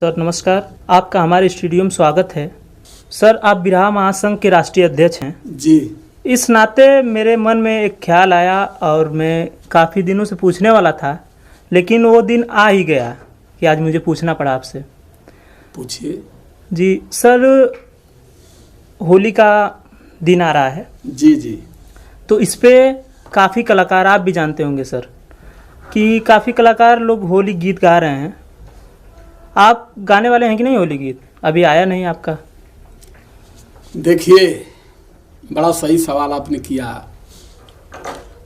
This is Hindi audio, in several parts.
सर नमस्कार, आपका हमारे स्टूडियो में स्वागत है। सर आप बिरहा महासंघ के राष्ट्रीय अध्यक्ष हैं जी। इस नाते मेरे मन में एक ख्याल आया और मैं काफ़ी दिनों से पूछने वाला था, लेकिन वो दिन आ ही गया कि आज मुझे पूछना पड़ा आपसे। पूछिए। जी सर, होली का दिन आ रहा है। जी जी। तो इस पे काफ़ी कलाकार, आप भी जानते होंगे सर, कि काफ़ी कलाकार लोग होली गीत गा रहे हैं। आप गाने वाले हैं कि नहीं होली गीत? अभी आया नहीं आपका। देखिए, बड़ा सही सवाल आपने किया।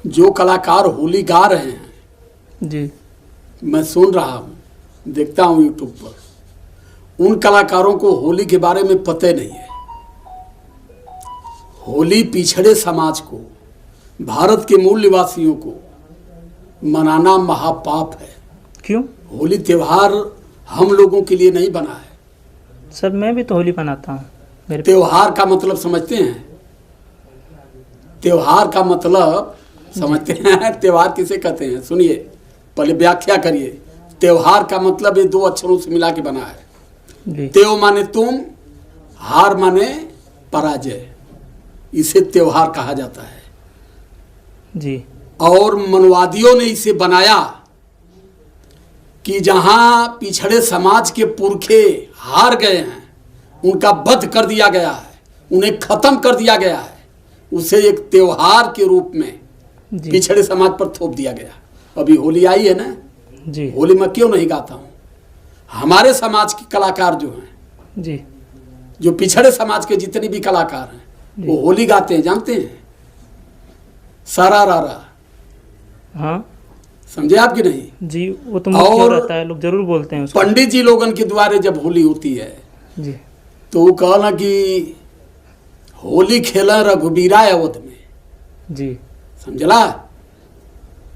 जो कलाकार होली गा रहे हैं जी, मैं सुन रहा हूँ, देखता हूँ यूट्यूब पर, उन कलाकारों को होली के बारे में पता नहीं है। होली पिछड़े समाज को, भारत के मूल निवासियों को मनाना महापाप है। क्यों? होली त्योहार हम लोगों के लिए नहीं बना है। सर मैं भी तो होली मनाता हूँ। मेरे त्योहार का मतलब समझते हैं? त्योहार का मतलब समझते हैं? त्योहार किसे कहते हैं? सुनिए, पहले व्याख्या करिए। त्योहार का मतलब ये दो अक्षरों से मिला के बना है जी। त्यों माने तुम, हार माने पराजय। इसे त्योहार कहा जाता है जी। और मनवादियों ने इसे बनाया कि जहां पिछड़े समाज के पुरखे हार गए हैं, उनका वध कर दिया गया है, उन्हें खत्म कर दिया गया है, उसे एक त्योहार के रूप में जी। पिछड़े समाज पर थोप दिया गया। अभी होली आई है ना जी। होली मैं क्यों नहीं गाता हूं? हमारे समाज के कलाकार जो हैं जी। जो पिछड़े समाज के जितने भी कलाकार हैं वो होली गाते हैं, जानते हैं? सारा रारा। हाँ समझे आप कि नहीं? जी, वो तो मुख्य और रहता है, लोग जरूर बोलते हैं उसको। पंडित जी लोगन के द्वारे जब होली होती है जी तो वो कहना कि होली खेला रघुबीरा अवध में। जी। समझला?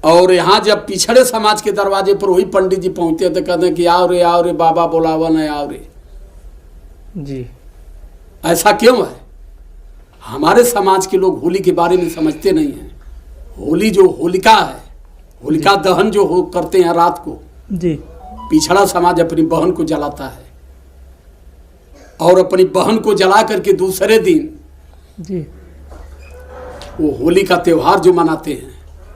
और यहाँ जब पिछड़े समाज के दरवाजे पर वही पंडित जी पहुंचते हैं तो कहते हैं कि आओ रे बाबा बोलावन है, आओ रे। जी। ऐसा क्यों है? हमारे समाज के लोग होली के बारे में समझते नहीं हैं। होली जो होलिका है, होलिका दहन जो हो करते हैं रात को, जी। पिछड़ा समाज अपनी बहन को जलाता है और अपनी बहन को जला करके दूसरे दिन जी। वो होली का त्योहार जो मनाते हैं,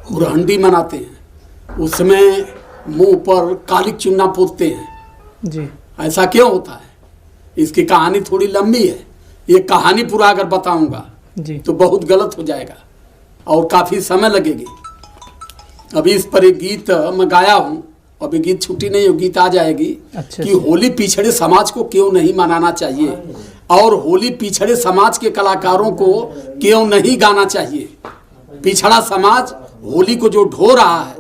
हुरहंडी मनाते हैं, उसमें मुंह पर कालिक चुन्ना पोतते हैं। जी। ऐसा क्यों होता है? इसकी कहानी थोड़ी लंबी है। ये कहानी पूरा अगर बताऊंगा जी। तो बहुत गलत हो जाएगा और काफी समय लगेगी। अभी इस पर एक गीत मैं गाया हूँ, अभी गीत छुट्टी नहीं हो, गीत आ जाएगी। अच्छा। कि होली पिछड़े समाज को क्यों नहीं मनाना चाहिए और होली पिछड़े समाज के कलाकारों को क्यों नहीं गाना चाहिए। पिछड़ा समाज होली को जो ढो रहा है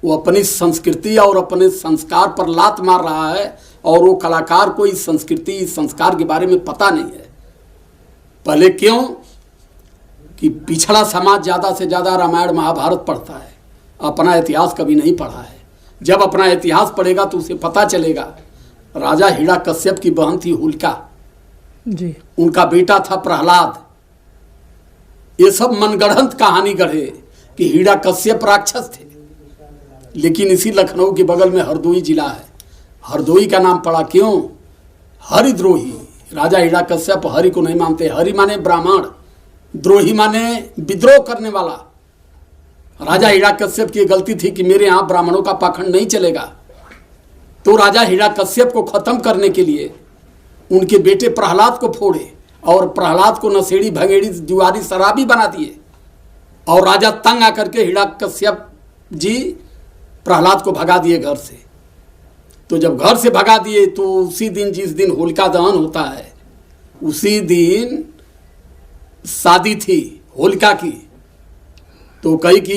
वो अपनी संस्कृति और अपने संस्कार पर लात मार रहा है और वो कलाकार को इस संस्कृति, इस संस्कार के बारे में पता नहीं है। पहले क्यों कि पिछड़ा समाज ज़्यादा से ज़्यादा रामायण महाभारत पढ़ता है, अपना इतिहास कभी नहीं पढ़ा है। जब अपना इतिहास पढ़ेगा तो उसे पता चलेगा राजा हिरण्यकश्यप की बहन थी होलिका, जी। उनका बेटा था प्रहलाद। ये सब मनगढ़ंत कहानी गढ़े कि हिरण्यकश्यप राक्षस थे, लेकिन इसी लखनऊ के बगल में हरदोई जिला है। हरदोई का नाम पड़ा क्यों? हरिद्रोही। राजा हिरण्यकश्यप हरि को नहीं मानते। हरि माने ब्राह्मण, द्रोही माने विद्रोह करने वाला। राजा हिरण्यकश्यप की गलती थी कि मेरे यहाँ ब्राह्मणों का पाखंड नहीं चलेगा, तो राजा हिरण्यकश्यप को खत्म करने के लिए उनके बेटे प्रहलाद को फोड़े और प्रहलाद को नशेड़ी भंगेड़ी जुआरी शराबी बना दिए और राजा तंग आकर के हिरण्यकश्यप जी प्रहलाद को भगा दिए घर से। तो जब घर से भगा दिए तो उसी दिन, जिस दिन होलिका दहन होता है, उसी दिन शादी थी होलिका की। तो कही कि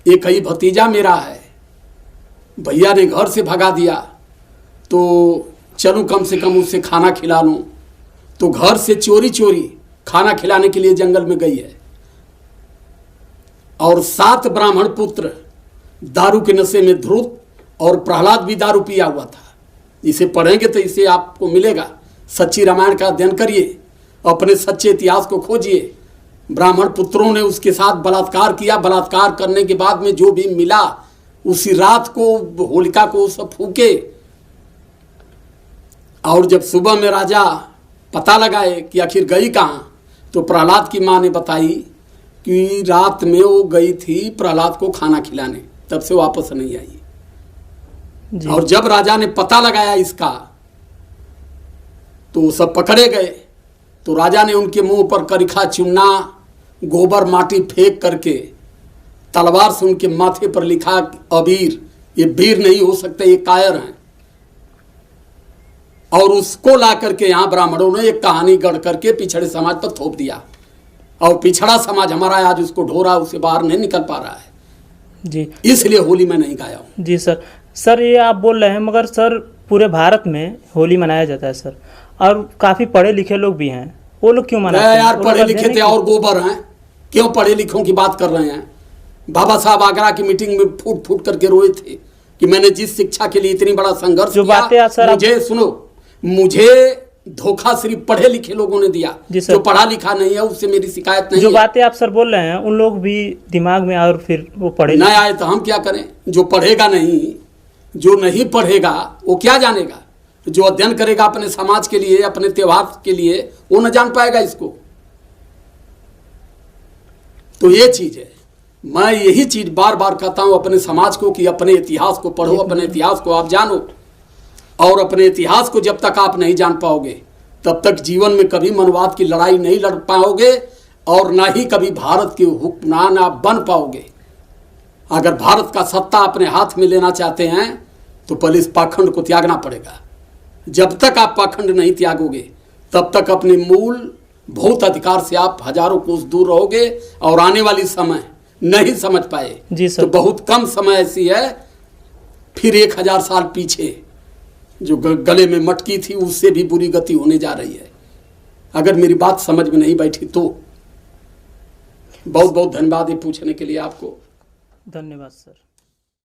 ये कही भतीजा मेरा है, भैया ने घर से भगा दिया तो चलूँ कम से कम उससे खाना खिला लूँ। तो घर से चोरी चोरी खाना खिलाने के लिए जंगल में गई है और 7 ब्राह्मण पुत्र दारू के नशे में धुत, और प्रहलाद भी दारू पिया हुआ था। इसे पढ़ेंगे तो इसे आपको मिलेगा। सच्ची रामायण का अध्ययन करिए, अपने सच्चे इतिहास को खोजिए। ब्राह्मण पुत्रों ने उसके साथ बलात्कार किया। बलात्कार करने के बाद में जो भी मिला उसी रात को होलिका को सब फूके और जब सुबह में राजा पता लगाए कि आखिर गई कहाँ, तो प्रहलाद की माँ ने बताई कि रात में वो गई थी प्रहलाद को खाना खिलाने, तब से वापस नहीं आई। जी। और जब राजा ने पता लगाया इसका, तो सब पकड़े गए। तो राजा ने उनके मुंह पर करिखा चुन्ना गोबर माटी फेंक करके तलवार से उनके माथे पर लिखा अबीर, ये वीर नहीं हो सकते, ये कायर हैं। और उसको ला करके यहाँ ब्राह्मणों ने एक कहानी गढ़ करके पिछड़े समाज पर थोप दिया, और पिछड़ा समाज हमारा आज उसको ढोरा, उससे बाहर नहीं निकल पा रहा है। जी, इसलिए होली मैं नहीं गाया हूँ। जी सर। सर ये आप बोल रहे हैं, मगर सर पूरे भारत में होली मनाया जाता है सर, और काफ़ी पढ़े लिखे लोग भी हैं, वो लोग क्यों मनाते हैं? यार वो पढ़े लोग लिखे अध्ययन थे नहीं और गोबर हैं, क्यों पढ़े लिखों की बात कर रहे हैं? बाबा साहब आगरा की मीटिंग में फूट फूट करके रोए थे कि मैंने जिस शिक्षा के लिए इतनी बड़ा संघर्ष जो बातें किया, आज सर मुझे सुनो, मुझे धोखा सिर्फ पढ़े लिखे लोगों ने दिया। जी सर। जो पढ़ा लिखा नहीं है उससे मेरी शिकायत नहीं जो है। बातें आप सर बोल रहे हैं उन लोग भी दिमाग में और फिर वो पढ़े न आए तो हम क्या करें? जो पढ़ेगा नहीं, जो नहीं पढ़ेगा वो क्या जानेगा? जो अध्ययन करेगा अपने समाज के लिए, अपने त्योहार के लिए, वो न जान पाएगा इसको। तो ये चीज है, मैं यही चीज बार बार कहता हूं अपने समाज को कि अपने इतिहास को पढ़ो, अपने इतिहास को आप जानो। और अपने इतिहास को जब तक आप नहीं जान पाओगे तब तक जीवन में कभी मनवाद की लड़ाई नहीं लड़ पाओगे, और ना ही कभी भारत के हुक्मरान आप बन पाओगे। अगर भारत का सत्ता अपने हाथ में लेना चाहते हैं तो पहले इस पाखंड को त्यागना पड़ेगा। जब तक आप पाखंड नहीं त्यागोगे तब तक अपने मूल भौत अधिकार से आप हजारों कोस दूर रहोगे, और आने वाली समय नहीं समझ पाए जी सर। तो बहुत कम समय ऐसी है, फिर 1000 साल पीछे जो गले में मटकी थी उससे भी बुरी गति होने जा रही है। अगर मेरी बात समझ में नहीं बैठी तो बहुत बहुत धन्यवाद ये पूछने के लिए आपको। धन्यवाद सर।